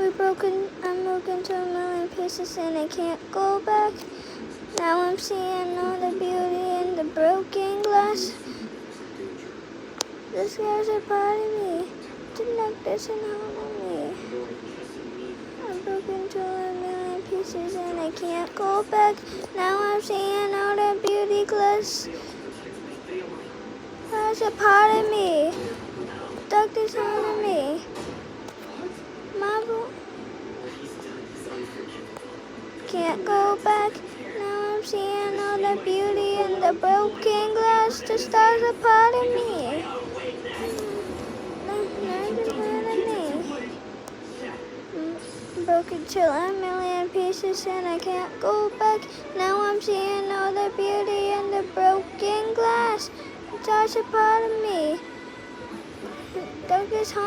I'm broken to a million pieces and I can't go back. Now I'm seeing all the beauty in the broken glass. The scars are part of me. The neck doesn't harm me. I'm broken to a million pieces and I can't go back. Now I'm seeing all the beauty glass. That's a part of me. Doctor's harming me. Marvel can't go back. Now I'm seeing all the beauty in the broken glass. The stars are part of me. Broken to a million pieces and I can't go back. Now I'm seeing all the beauty in the broken glass. The stars are part of me. Dark is hard.